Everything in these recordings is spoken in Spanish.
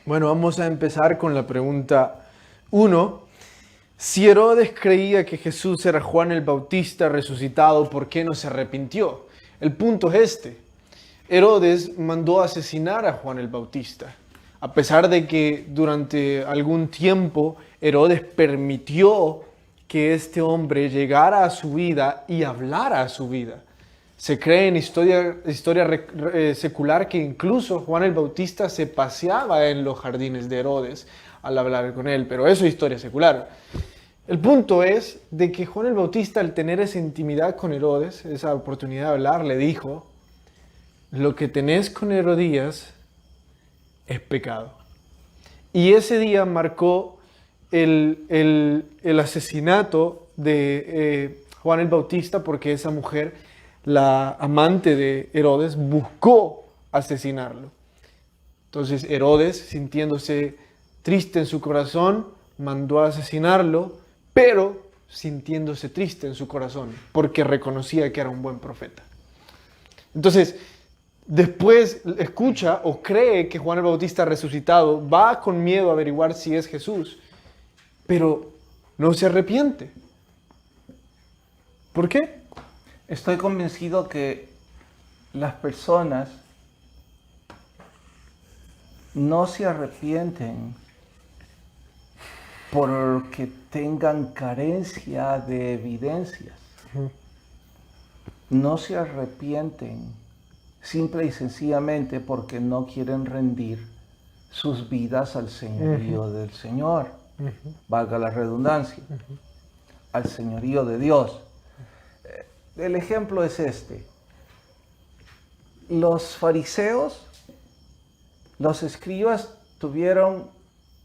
Bueno, vamos a empezar con la pregunta 1. Si Herodes creía que Jesús era Juan el Bautista resucitado, ¿por qué no se arrepintió? El punto es este. Herodes mandó asesinar a Juan el Bautista, a pesar de que durante algún tiempo Herodes permitió que este hombre llegara a su vida y hablara a su vida. Se cree en historia secular que incluso Juan el Bautista se paseaba en los jardines de Herodes al hablar con él, pero eso es historia secular. El punto es de que Juan el Bautista, al tener esa intimidad con Herodes, esa oportunidad de hablar, le dijo: lo que tenés con Herodías es pecado. Y ese día marcó el asesinato de Juan el Bautista, porque esa mujer, la amante de Herodes, buscó asesinarlo. Entonces Herodes, sintiéndose triste en su corazón, mandó a asesinarlo, pero sintiéndose triste en su corazón, porque reconocía que era un buen profeta. Entonces, después escucha o cree que Juan el Bautista resucitado, va con miedo a averiguar si es Jesús, pero no se arrepiente. ¿Por qué? Estoy convencido que las personas no se arrepienten porque tengan carencia de evidencias. No se arrepienten simple y sencillamente porque no quieren rendir sus vidas al señorío del Señor, valga la redundancia, al señorío de Dios. El ejemplo es este. Los fariseos, los escribas tuvieron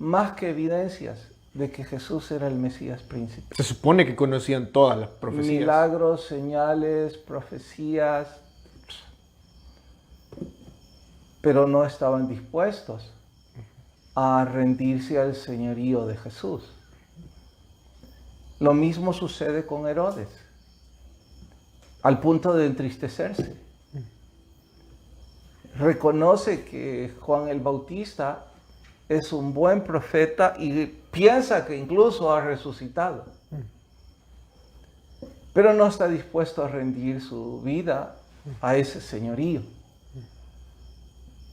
más que evidencias de que Jesús era el Mesías príncipe. Se supone que conocían todas las profecías. Milagros, señales, profecías, pero no estaban dispuestos a rendirse al señorío de Jesús. Lo mismo sucede con Herodes, al punto de entristecerse. Reconoce que Juan el Bautista es un buen profeta y piensa que incluso ha resucitado. Pero no está dispuesto a rendir su vida a ese señorío.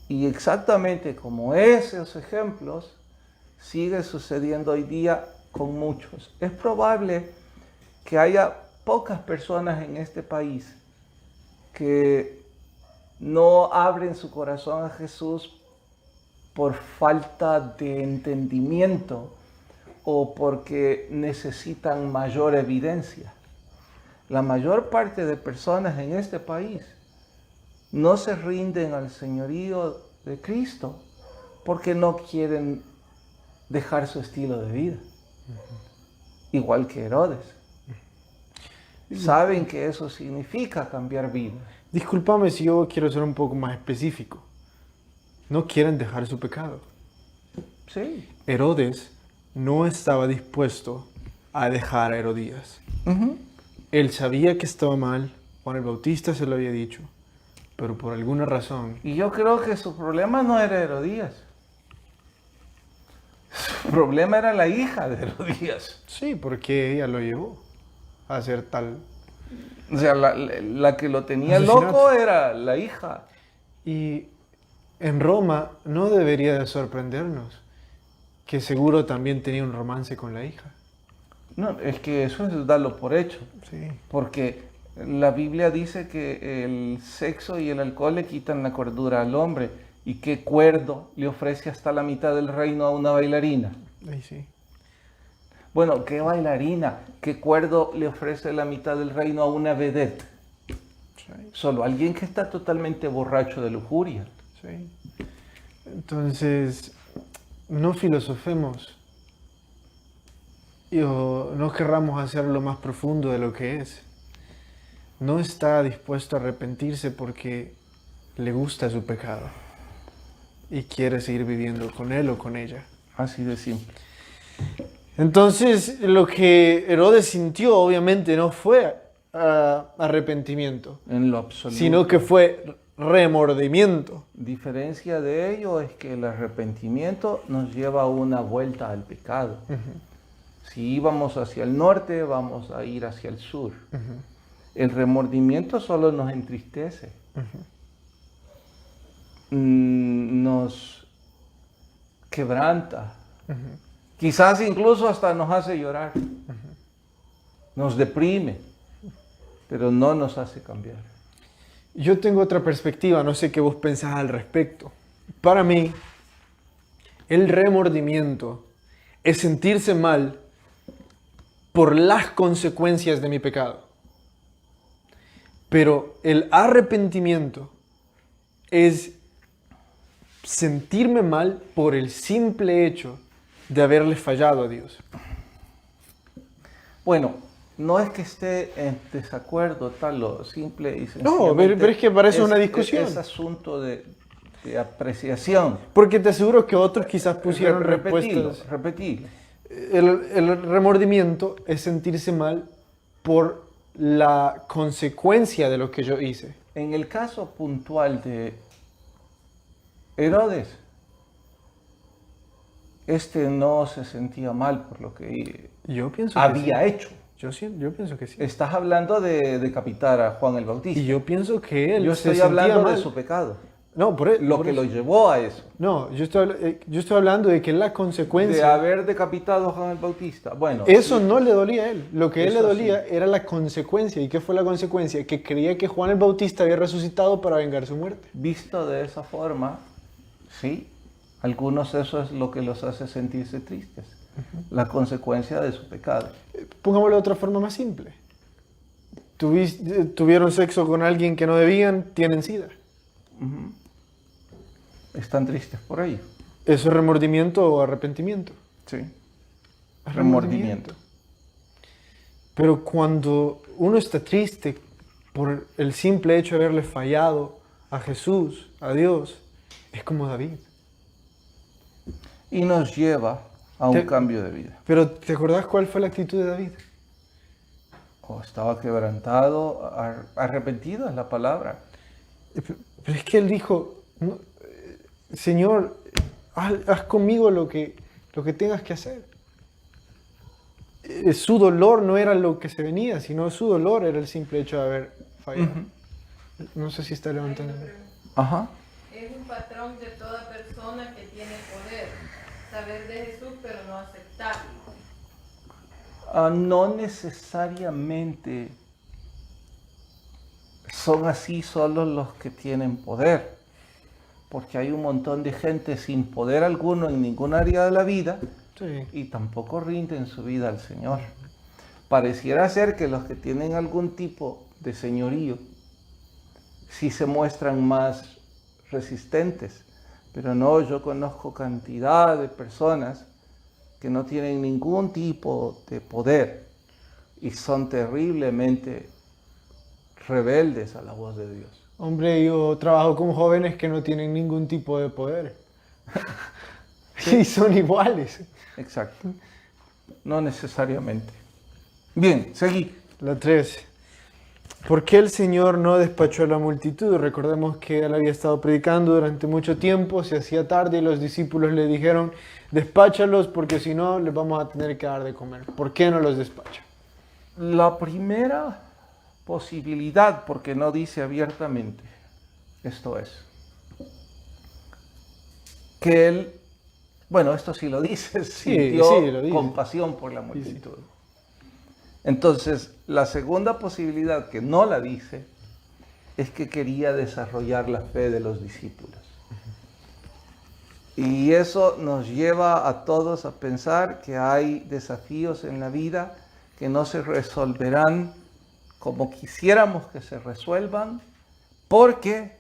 Y exactamente como esos ejemplos, sigue sucediendo hoy día con muchos. Es probable que haya pocas personas en este país que no abren su corazón a Jesús por falta de entendimiento o porque necesitan mayor evidencia. La mayor parte de personas en este país no se rinden al señorío de Cristo porque no quieren dejar su estilo de vida. Igual que Herodes. Saben que eso significa cambiar vida. Discúlpame si yo quiero ser un poco más específico. No quieren dejar su pecado. Sí. Herodes no estaba dispuesto a dejar a Herodías. Él sabía que estaba mal, Juan el Bautista se lo había dicho, pero por alguna razón... Y yo creo que su problema no era Herodías. Su problema era la hija de Herodías. Sí, porque ella lo llevó a hacer tal... O sea, la que lo tenía asesinato. loco era la hija. Y en Roma no debería de sorprendernos que seguro también tenía un romance con la hija. No, es que eso es darlo por hecho. Sí. Porque la Biblia dice que el sexo y el alcohol le quitan la cordura al hombre. ¿Y qué cuerdo le ofrece hasta la mitad del reino a una bailarina? Ahí sí. Bueno, ¿qué bailarina? ¿Qué cuerdo le ofrece la mitad del reino a una vedette? Sí. Solo alguien que está totalmente borracho de lujuria. Sí. Entonces, no filosofemos o no querramos hacerlo más profundo de lo que es. No está dispuesto a arrepentirse porque le gusta su pecado y quiere seguir viviendo con él o con ella. Así de simple. Entonces, lo que Herodes sintió obviamente no fue arrepentimiento, En lo absoluto. sino que fue remordimiento. Diferencia de ello es que el arrepentimiento nos lleva a una vuelta al pecado. Si íbamos hacia el norte, vamos a ir hacia el sur. El remordimiento solo nos entristece. Nos quebranta. Quizás incluso hasta nos hace llorar. Nos deprime, pero no nos hace cambiar. Yo tengo otra perspectiva, no sé qué vos pensás al respecto. Para mí, el remordimiento es sentirse mal por las consecuencias de mi pecado. Pero el arrepentimiento es sentirme mal por el simple hecho de haberle fallado a Dios. Bueno, no es que esté en desacuerdo, tal o simple y sencillamente. No, pero es que parece una discusión. Es asunto de apreciación. Porque te aseguro que otros quizás pusieron respuestas. Repetirlo. El remordimiento es sentirse mal por la consecuencia de lo que yo hice. En el caso puntual de Herodes, no se sentía mal por lo que Yo pienso había que hecho. sí. Yo pienso que sí. Estás hablando de decapitar a Juan el Bautista. Y yo pienso que él Yo se estoy sentía hablando mal. de su pecado. No, Lo que lo llevó a eso. No, yo estoy hablando de que la De consecuencia... haber decapitado a Juan el Bautista. Bueno, Eso no le dolía a él. Lo que a él le Eso dolía era la consecuencia. ¿Y qué fue la consecuencia? Que creía que Juan el Bautista había resucitado para vengar su muerte. visto de esa forma, sí, algunos eso es lo que los hace sentirse tristes. La consecuencia de su pecado. Pongámoslo de otra forma más simple. Tuvieron sexo con alguien que no debían, tienen SIDA. Están tristes por ello. ¿Eso es remordimiento o arrepentimiento? Sí. Es Remordimiento. Pero cuando uno está triste por el simple hecho de haberle fallado a Jesús, a Dios, es como David. Y nos lleva a un cambio de vida. Pero ¿te acordás cuál fue la actitud de David? Estaba quebrantado, arrepentido es la palabra. Pero es que él dijo, "No, Señor, haz conmigo lo que tengas que hacer". Su dolor no era lo que se venía, sino su dolor era el simple hecho de haber fallado. No sé si está levantando. Ajá. Es un patrón de toda persona que tiene poder. Saber de Jesús, pero no aceptarlo. No necesariamente son así solo los que tienen poder, porque hay un montón de gente sin poder alguno en ningún área de la vida Sí. y tampoco rinden su vida al Señor. Pareciera ser que los que tienen algún tipo de señorío sí se muestran más resistentes, pero no, yo conozco cantidad de personas que no tienen ningún tipo de poder y son terriblemente rebeldes a la voz de Dios. Hombre, yo trabajo con jóvenes que no tienen ningún tipo de poder. Y son iguales. Exacto. No necesariamente. Bien, seguí. La 3. ¿Por qué el Señor no despachó a la multitud? Recordemos que él había estado predicando durante mucho tiempo, se hacía tarde y los discípulos le dijeron, despáchalos porque si no les vamos a tener que dar de comer. ¿Por qué no los despacha? La primera posibilidad, porque no dice abiertamente, esto es, que él, bueno, esto sí lo dice, sintió lo dice. compasión por la multitud. Entonces, la segunda posibilidad que no la dice es que quería desarrollar la fe de los discípulos. Y eso nos lleva a todos a pensar que hay desafíos en la vida que no se resolverán como quisiéramos que se resuelvan, porque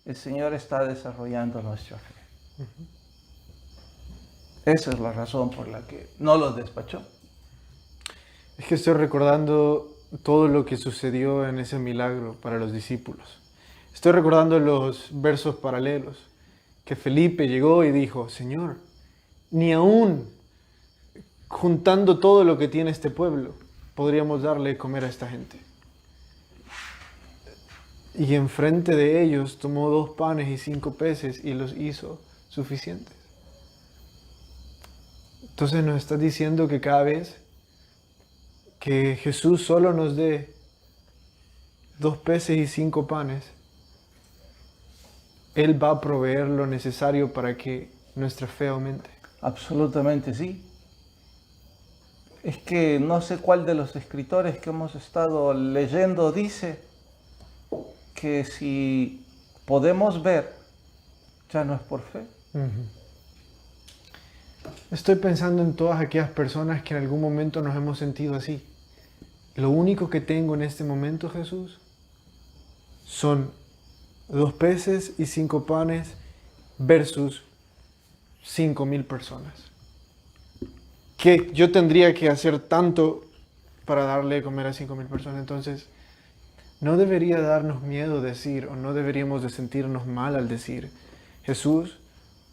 el Señor está desarrollando nuestra fe. Esa es la razón por la que no los despachó. Es que estoy recordando todo lo que sucedió en ese milagro para los discípulos. Estoy recordando los versos paralelos, que Felipe llegó y dijo, Señor, ni aún juntando todo lo que tiene este pueblo, podríamos darle de comer a esta gente. Y enfrente de ellos tomó 2 panes y 5 peces y los hizo suficientes. Entonces nos está diciendo que cada vez que Jesús solo nos dé 2 peces y 5 panes, Él va a proveer lo necesario para que nuestra fe aumente. Absolutamente sí. Es que no sé cuál de los escritores que hemos estado leyendo dice que si podemos ver, ya no es por fe. Estoy pensando en todas aquellas personas que en algún momento nos hemos sentido así. Lo único que tengo en este momento, Jesús, son 2 peces y 5 panes versus 5,000 personas. Que yo tendría que hacer tanto para darle de comer a 5,000 personas. Entonces, no debería darnos miedo decir, o no deberíamos de sentirnos mal al decir, Jesús,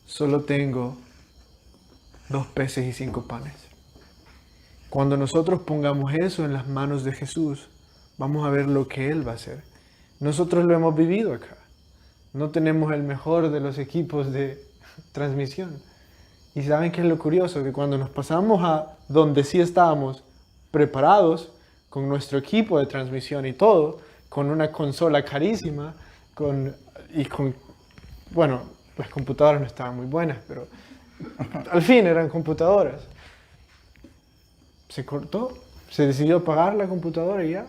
solo tengo 2 peces y 5 panes. Cuando nosotros pongamos eso en las manos de Jesús, vamos a ver lo que Él va a hacer. Nosotros lo hemos vivido acá. No tenemos el mejor de los equipos de transmisión. Y ¿saben qué es lo curioso? Que cuando nos pasamos a donde sí estábamos preparados, con nuestro equipo de transmisión y todo, con una consola carísima, bueno, las computadoras no estaban muy buenas, pero al fin eran computadoras. Se cortó, se decidió apagar la computadora y ya.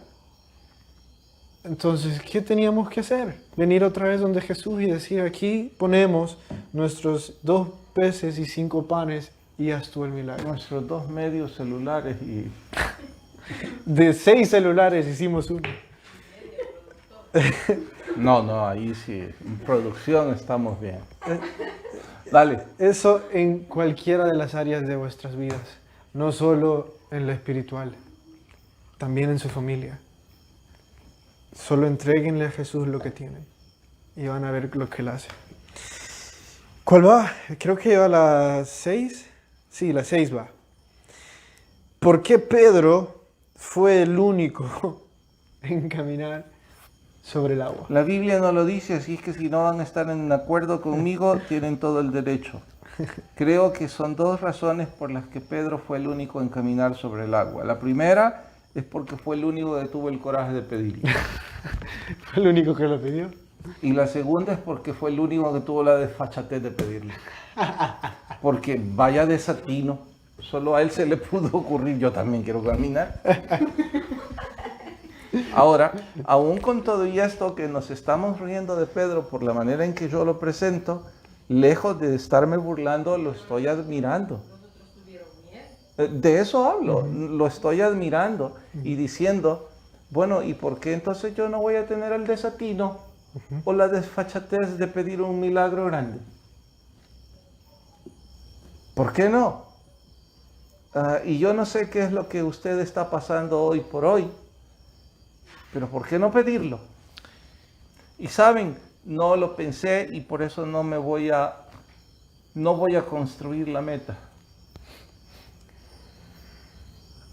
Entonces, ¿qué teníamos que hacer? Venir otra vez donde Jesús y decir, aquí ponemos nuestros 2 peces y 5 panes y ya estuvo el milagro. Nuestros 2 medios celulares y... De 6 celulares hicimos uno. No, ahí sí, en producción estamos bien. Dale. Eso en cualquiera de las áreas de vuestras vidas, no solo en la espiritual, también en su familia. Solo entréguenle a Jesús lo que tienen y van a ver lo que Él hace. ¿Cuál va? Creo que lleva la 6. Sí, la 6 va. ¿Por qué Pedro fue el único en caminar sobre el agua? La Biblia no lo dice, así es que si no van a estar en acuerdo conmigo, tienen todo el derecho. Creo que son 2 razones por las que Pedro fue el único en caminar sobre el agua. La primera es porque fue el único que tuvo el coraje de pedirlo. ¿Fue el único que lo pidió? Y la segunda es porque fue el único que tuvo la desfachatez de pedirlo. Porque vaya desatino, solo a él se le pudo ocurrir, yo también quiero caminar. Ahora, aún con todo y esto que nos estamos riendo de Pedro por la manera en que yo lo presento, lejos de estarme burlando, lo estoy admirando. De eso hablo, lo estoy admirando y diciendo, bueno, ¿y por qué entonces yo no voy a tener el desatino o la desfachatez de pedir un milagro grande? ¿Por qué no? Y yo no sé qué es lo que usted está pasando hoy por hoy, pero ¿por qué no pedirlo? Y saben, no lo pensé y por eso no voy a construir la meta.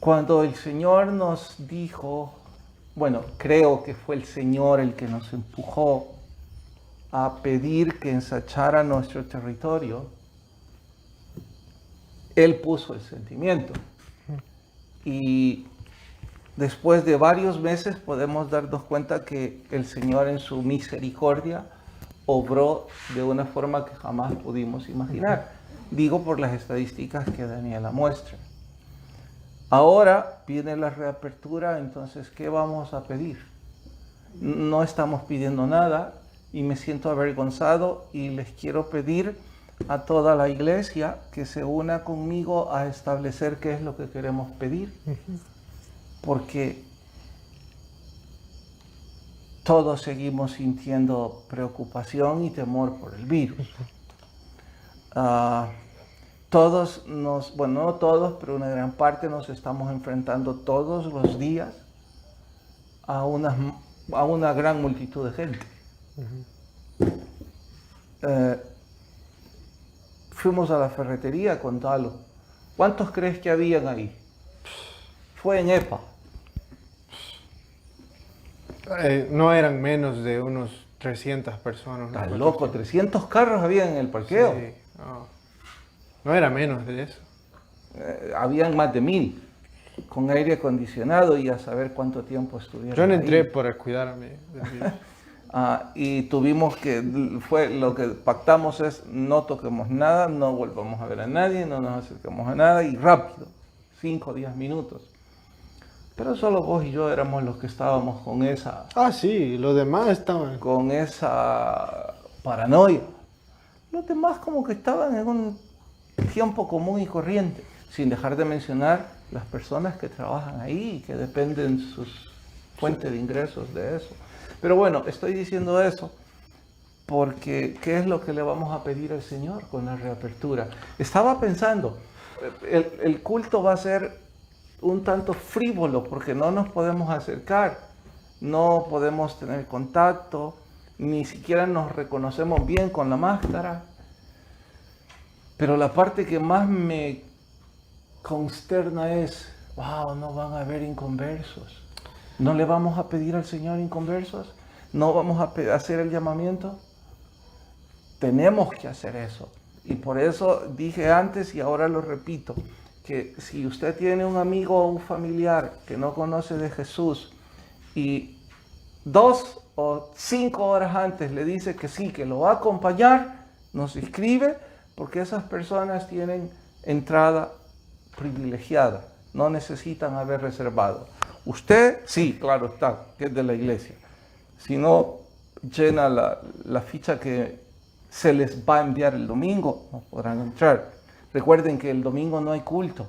Cuando el Señor nos dijo, bueno, creo que fue el Señor el que nos empujó a pedir que ensachara nuestro territorio, Él puso el sentimiento. Y después de varios meses podemos darnos cuenta que el Señor en su misericordia obró de una forma que jamás pudimos imaginar. Digo por las estadísticas que Daniela muestra. Ahora viene la reapertura, entonces, ¿qué vamos a pedir? No estamos pidiendo nada y me siento avergonzado y les quiero pedir a toda la iglesia que se una conmigo a establecer qué es lo que queremos pedir. Porque todos seguimos sintiendo preocupación y temor por el virus. Todos no todos, pero una gran parte nos estamos enfrentando todos los días a una gran multitud de gente. Fuimos a la ferretería con Talo. ¿Cuántos crees que habían ahí? Fue en EPA. No eran menos de unos 300 personas. Estás ¿no? loco, 300 carros había en el parqueo. Sí, no era menos de eso. Habían más de 1000 con aire acondicionado y a saber cuánto tiempo estuvieron. Yo no entré ahí. por cuidarme del virus. Y tuvimos lo que pactamos es no toquemos nada, no volvamos a ver a nadie, no nos acerquemos a nada y rápido, 5 o 10 minutos. Pero solo vos y yo éramos los que estábamos con esa Sí, los demás estaban. paranoia. Los demás como que estaban en un tiempo común y corriente, sin dejar de mencionar las personas que trabajan ahí y que dependen sus fuentes de ingresos de eso. Pero bueno, estoy diciendo eso porque ¿qué es lo que le vamos a pedir al Señor con la reapertura? Estaba pensando, el culto va a ser un tanto frívolo porque no nos podemos acercar, no podemos tener contacto, ni siquiera nos reconocemos bien con la máscara. Pero la parte que más me consterna es, wow, no van a haber inconversos. ¿No le vamos a pedir al Señor inconversos? ¿No vamos a hacer el llamamiento? Tenemos que hacer eso. Y por eso dije antes y ahora lo repito, que si usted tiene un amigo o un familiar que no conoce de Jesús y 2 o 5 horas antes le dice que sí, que lo va a acompañar, nos escribe, porque esas personas tienen entrada privilegiada, no necesitan haber reservado. Usted, sí, claro está, que es de la iglesia. Si no llena la ficha que se les va a enviar el domingo, no podrán entrar. Recuerden que el domingo no hay culto.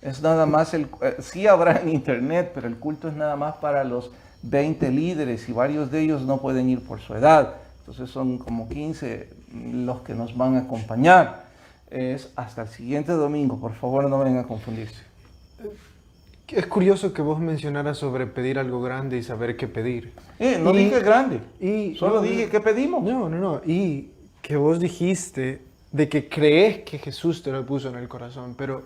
Es nada más, sí habrá en internet, pero el culto es nada más para los 20 líderes y varios de ellos no pueden ir por su edad. Entonces son como 15 los que nos van a acompañar. Es hasta el siguiente domingo, por favor no vengan a confundirse. Es curioso que vos mencionaras sobre pedir algo grande y saber qué pedir. No dije grande, solo no, dije qué pedimos. No. Y que vos dijiste de que crees que Jesús te lo puso en el corazón, pero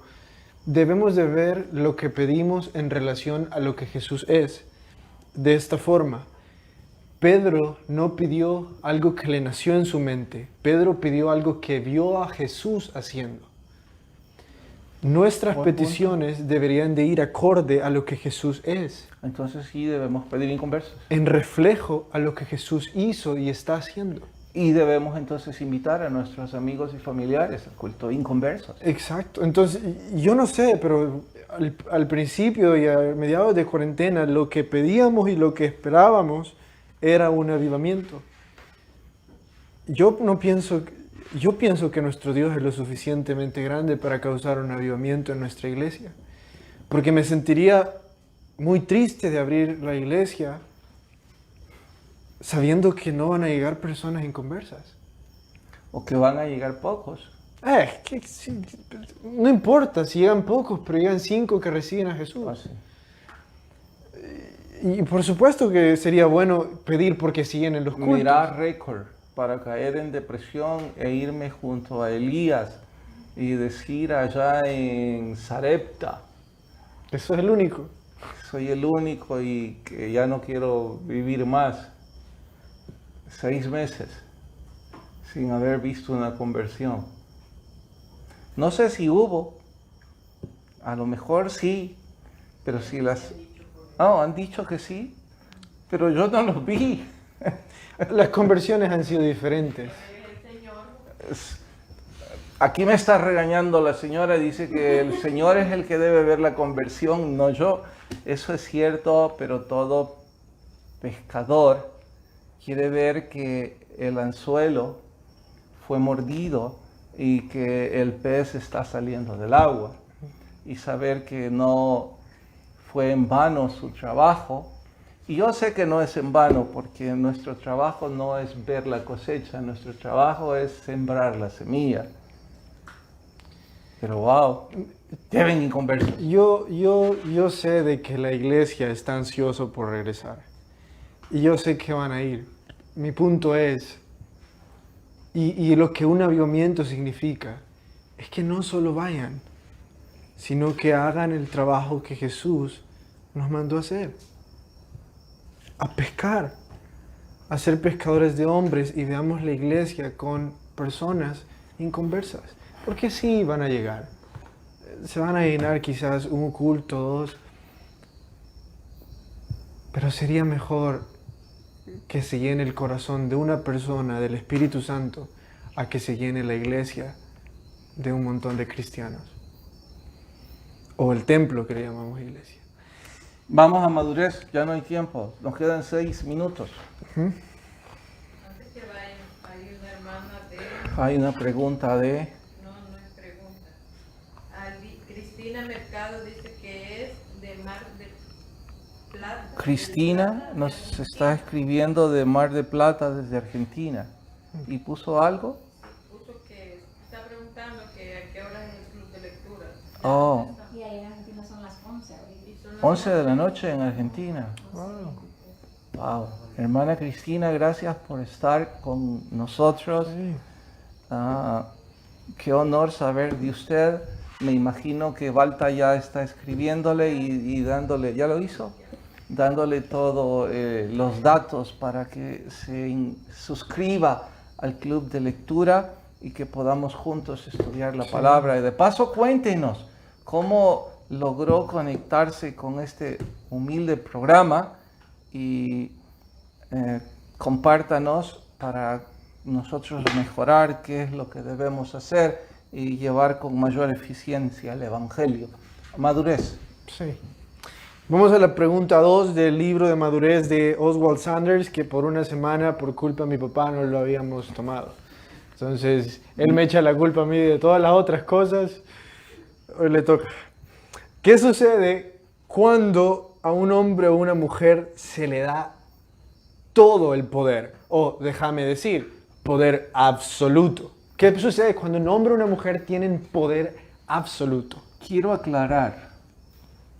debemos de ver lo que pedimos en relación a lo que Jesús es. De esta forma, Pedro no pidió algo que le nació en su mente. Pedro pidió algo que vio a Jesús haciendo. Nuestras peticiones deberían de ir acorde a lo que Jesús es. Entonces sí debemos pedir inconversos. En reflejo a lo que Jesús hizo y está haciendo. Y debemos entonces invitar a nuestros amigos y familiares al culto inconversos. Exacto. Entonces, yo no sé, pero al principio y a mediados de cuarentena, lo que pedíamos y lo que esperábamos era un avivamiento. Yo pienso que nuestro Dios es lo suficientemente grande para causar un avivamiento en nuestra iglesia. Porque me sentiría muy triste de abrir la iglesia sabiendo que no van a llegar personas inconversas. O que van a llegar pocos. No importa si llegan pocos, pero llegan 5 que reciben a Jesús. Así. Y por supuesto que sería bueno pedir porque siguen en los cultos. Mirar récord para caer en depresión e irme junto a Elías y decir allá en Sarepta, Eso es el único. soy el único y que ya no quiero vivir más. 6 meses sin haber visto una conversión. No sé si hubo, a lo mejor sí, pero si han dicho que sí, pero yo no los vi. Las conversiones han sido diferentes. Aquí me está regañando la señora, dice que el Señor es el que debe ver la conversión, no yo. Eso es cierto, pero todo pescador quiere ver que el anzuelo fue mordido y que el pez está saliendo del agua. Y saber que no fue en vano su trabajo. Y yo sé que no es en vano, porque nuestro trabajo no es ver la cosecha, nuestro trabajo es sembrar la semilla. Pero wow, deben inconversos. Yo sé de que la iglesia está ansiosa por regresar. Y yo sé que van a ir. Mi punto es, y lo que un avivamiento significa, es que no solo vayan, sino que hagan el trabajo que Jesús nos mandó a hacer. a pescar, a ser pescadores de hombres, y veamos la iglesia con personas inconversas. Porque sí van a llegar. Se van a llenar quizás un culto, dos. Pero sería mejor que se llene el corazón de una persona del Espíritu Santo a que se llene la iglesia de un montón de cristianos. O el templo que le llamamos iglesia. Vamos a madurez, ya no hay tiempo. Nos quedan 6 minutos. Antes que vayan, hay una hermana de... Hay una pregunta de... No es pregunta. Cristina Mercado dice que es de Mar de Plata. Cristina nos está escribiendo de Mar de Plata desde Argentina. ¿Y puso algo? Puso que está preguntando que a qué hora es el club de lectura. Oh, Y ahí en Argentina son las 11 ahorita. Y son las 11 de la noche en Argentina. Wow. Hermana Cristina, gracias por estar con nosotros. Sí. Qué honor saber de usted. Me imagino que Balta ya está escribiéndole y dándole, ¿ya lo hizo? Dándole todos los datos para que se suscriba al club de lectura y que podamos juntos estudiar la palabra. Y de paso, cuéntenos cómo logró conectarse con este humilde programa y compártanos para nosotros mejorar qué es lo que debemos hacer y llevar con mayor eficiencia el Evangelio. Madurez. Sí. Vamos a la pregunta 2 del libro de madurez de Oswald Sanders, que por una semana, por culpa de mi papá, no lo habíamos tomado. Entonces, él me echa la culpa a mí de todas las otras cosas. Hoy le toca. ¿Qué sucede cuando a un hombre o una mujer se le da todo el poder? O, déjame decir, poder absoluto. ¿Qué sucede cuando un hombre o una mujer tienen poder absoluto? Quiero aclarar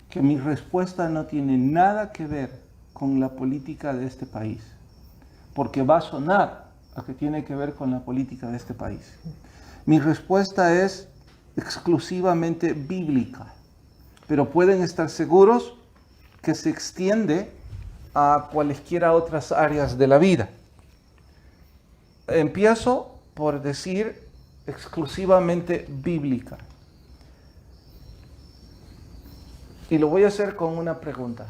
que mi respuesta no tiene nada que ver con la política de este país, porque va a sonar a que tiene que ver con la política de este país. Mi respuesta es exclusivamente bíblica, pero pueden estar seguros que se extiende a cualesquiera otras áreas de la vida. Empiezo por decir exclusivamente bíblica. Y lo voy a hacer con una pregunta.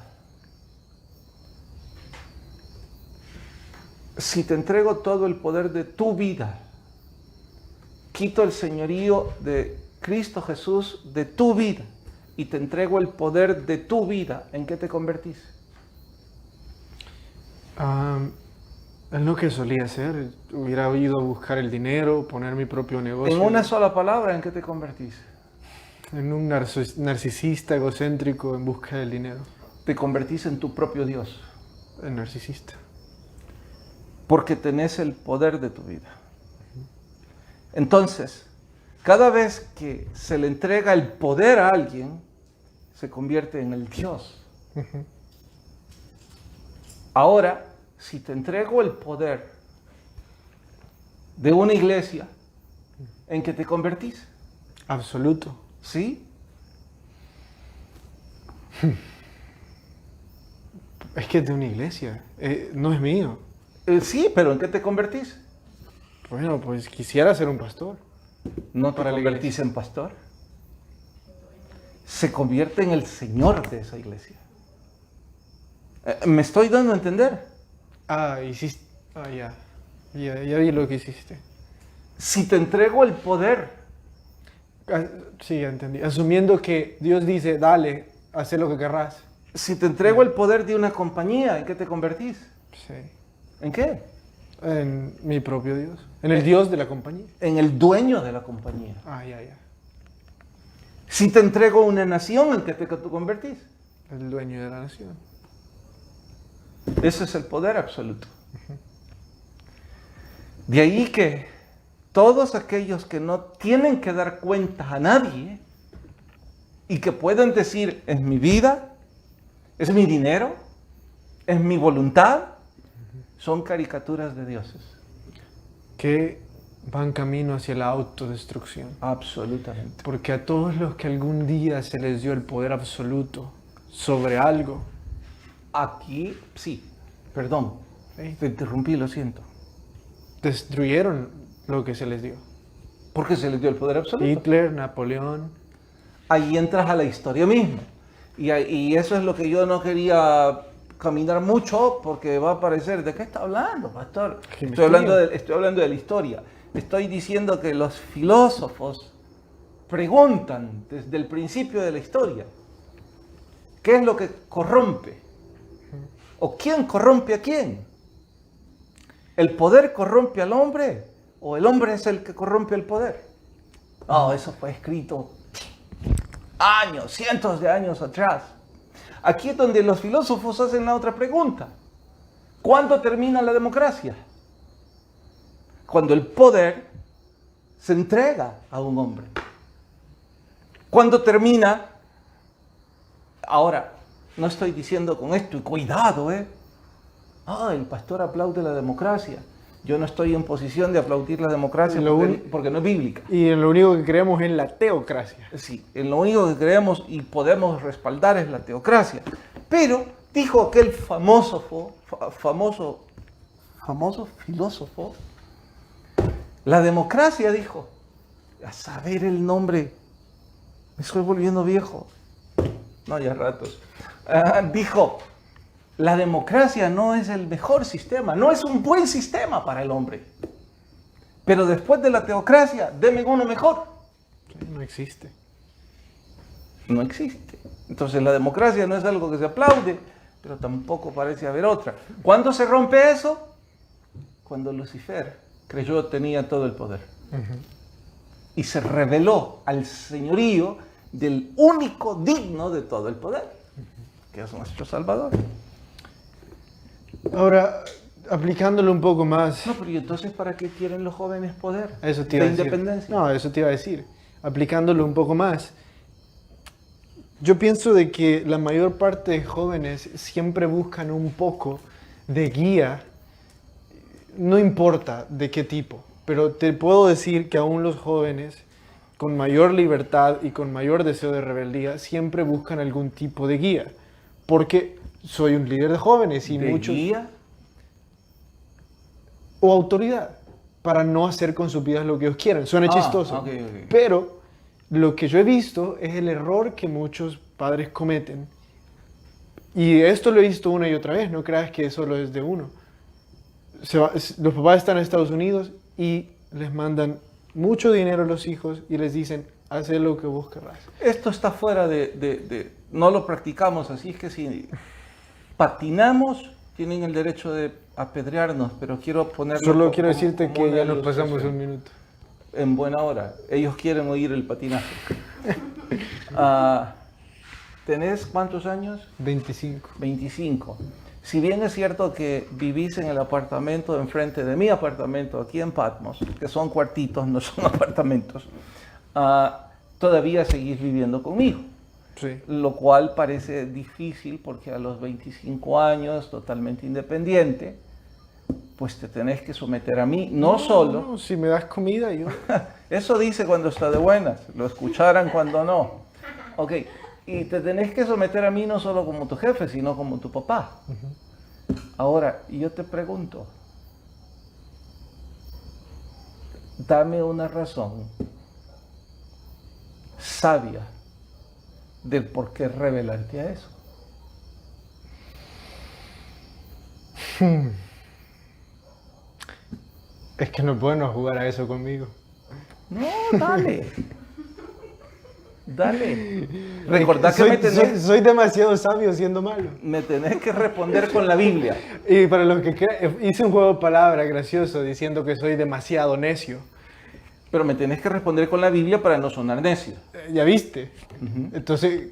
Si te entrego todo el poder de tu vida, quito el señorío de Cristo Jesús de tu vida y te entrego el poder de tu vida, ¿en qué te convertís? Es lo que solía hacer. Hubiera ido a buscar el dinero, poner mi propio negocio. En una sola palabra, ¿en qué te convertís? En un narcisista egocéntrico en busca del dinero. Te convertís en tu propio Dios, El narcisista. porque tenés el poder de tu vida. Entonces, cada vez que se le entrega el poder a alguien, se convierte en el Dios. Ahora, si te entrego el poder de una iglesia, ¿en qué te convertís? Absoluto. ¿Sí? Es que es de una iglesia. No es mío. Sí, pero ¿en qué te convertís? Bueno, pues quisiera ser un pastor. No te Para la convertís en pastor. Se convierte en el Señor de esa iglesia. ¿Me estoy dando a entender? Hiciste. Ya. Ya vi lo que hiciste. Si te entrego el poder, Sí, ya entendí. Asumiendo que Dios dice, dale, haz lo que querrás. si te entrego el poder de una compañía, ¿en qué te convertís? Sí. ¿En qué? En mi propio Dios. En el Dios de la compañía. En el dueño de la compañía. Ya. Si te entrego una nación, ¿en qué te convertís? El dueño de la nación. Ese es el poder absoluto. De ahí que todos aquellos que no tienen que dar cuentas a nadie y que pueden decir, es mi vida, es mi dinero, es mi voluntad, son caricaturas de dioses. Que van camino hacia la autodestrucción. Absolutamente. Porque a todos los que algún día se les dio el poder absoluto sobre algo, Aquí sí. Perdón, Sí. te interrumpí, lo siento. Destruyeron lo que se les dio. Porque se les dio el poder absoluto. Hitler, Napoleón. Ahí entras a la historia misma. Y eso es lo que yo no quería caminar mucho porque va a parecer, ¿de qué está hablando, pastor? Que me Estoy hablando de la historia. Estoy diciendo que los filósofos preguntan desde el principio de la historia, ¿qué es lo que corrompe? ¿O quién corrompe a quién? ¿El poder corrompe al hombre? ¿O el hombre es el que corrompe el poder? No, eso fue escrito años, cientos de años atrás. Aquí es donde los filósofos hacen la otra pregunta. ¿Cuándo termina la democracia? Cuando el poder se entrega a un hombre. ¿Cuándo termina? Ahora, no estoy diciendo con esto, y cuidado, el pastor aplaude la democracia. Yo no estoy en posición de aplaudir la democracia porque no es bíblica. Y en lo único que creemos es en la teocracia. Sí, en lo único que creemos y podemos respaldar es la teocracia. Pero dijo aquel famoso filósofo, la democracia, dijo, a saber el nombre, me estoy volviendo viejo, no, ya ratos, dijo, la democracia no es el mejor sistema, no es un buen sistema para el hombre. Pero después de la teocracia, deme uno mejor. No existe. No existe. Entonces la democracia no es algo que se aplaude, pero tampoco parece haber otra. ¿Cuándo se rompe eso? Cuando Lucifer creyó tenía todo el poder. Y se rebeló al señorío del único digno de todo el poder, que es nuestro Salvador. Ahora, aplicándolo un poco más. No, pero ¿y entonces para qué quieren los jóvenes poder? Eso te iba de a decir. independencia. No, eso te iba a decir. Aplicándolo un poco más. Yo pienso de que la mayor parte de jóvenes siempre buscan un poco de guía, no importa de qué tipo, pero te puedo decir que aún los jóvenes con mayor libertad y con mayor deseo de rebeldía siempre buscan algún tipo de guía, porque soy un líder de jóvenes y ¿De muchos... guía? O autoridad, para no hacer con sus vidas lo que ellos quieren. Suena chistoso, ok. pero lo que yo he visto es el error que muchos padres cometen. Y esto lo he visto una y otra vez, no creas que solo es de uno. Los papás están en Estados Unidos y les mandan mucho dinero a los hijos y les dicen, haz lo que vos querrás. Esto está fuera no lo practicamos, así es que si patinamos, tienen el derecho de apedrearnos, pero quiero ponerlo... Solo quiero decirte como que una ya nos pasamos ilustración. un minuto. En buena hora. Ellos quieren oír el patinaje. ¿Tenés cuántos años? 25. 25. Si bien es cierto que vivís en el apartamento enfrente de mi apartamento aquí en Patmos, que son cuartitos, no son apartamentos, todavía seguís viviendo conmigo. Sí. Lo cual parece difícil porque a los 25 años, totalmente independiente, pues te tenés que someter a mí, no solo. No, si me das comida, yo... Eso dice cuando está de buenas, lo escucharán cuando no. Ok, y te tenés que someter a mí no solo como tu jefe, sino como tu papá. Ahora, yo te pregunto, dame una razón sabia del por qué rebelarte a eso. Es que no pueden jugar a eso conmigo. No, dale. Dale. Recordá que soy demasiado sabio siendo malo. me tenés que responder con la Biblia. Y para los que hice un juego de palabras gracioso diciendo que soy demasiado necio. Pero me tenés que responder con la Biblia para no sonar necio. ¿Ya viste? Entonces,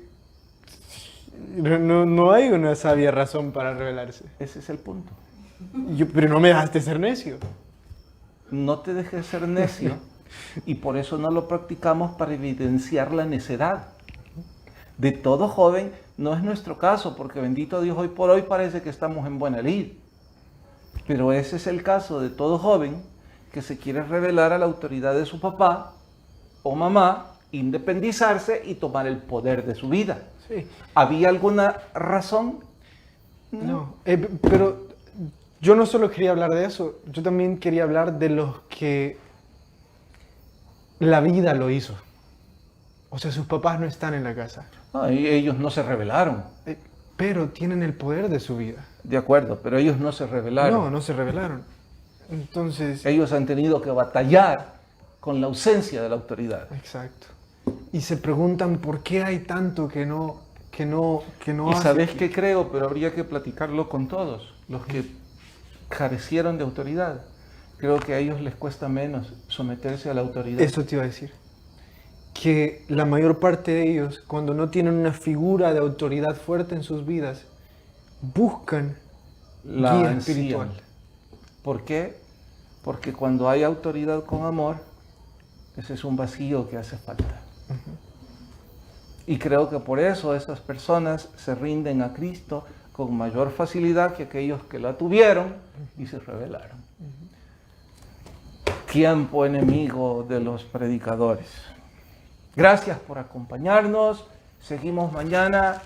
no hay una sabia razón para rebelarse. Ese es el punto. Pero no me dejaste ser necio. No te dejes ser necio y por eso no lo practicamos para evidenciar la necedad. De todo joven, no es nuestro caso, porque bendito Dios, hoy por hoy parece que estamos en buena lid. Pero ese es el caso de todo joven que se quiere rebelar a la autoridad de su papá o mamá, independizarse y tomar el poder de su vida. Sí. ¿Había alguna razón? No. Pero Yo no solo quería hablar de eso, yo también quería hablar de los que la vida lo hizo. O sea, sus papás no están en la casa, No, y ellos no se rebelaron. pero tienen el poder de su vida. De acuerdo, pero ellos no se rebelaron. No, no se rebelaron. Entonces, Ellos han tenido que batallar con la ausencia de la autoridad. exacto. Y se preguntan por qué hay tanto que no Y hace. sabes qué creo, pero habría que platicarlo con todos, los que carecieron de autoridad. Creo que a ellos les cuesta menos someterse a la autoridad. Eso te iba a decir. Que la mayor parte de ellos, cuando no tienen una figura de autoridad fuerte en sus vidas, buscan la guía ansían. espiritual. ¿Por qué? Porque cuando hay autoridad con amor, ese es un vacío que hace falta. Y creo que por eso esas personas se rinden a Cristo con mayor facilidad que aquellos que la tuvieron y se rebelaron. Tiempo enemigo de los predicadores. Gracias por acompañarnos. Seguimos mañana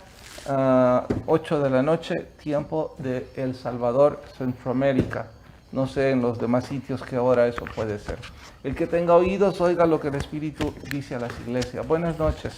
a 8 de la noche, tiempo de El Salvador, Centroamérica. No sé en los demás sitios qué hora eso puede ser. El que tenga oídos, oiga lo que el Espíritu dice a las iglesias. Buenas noches.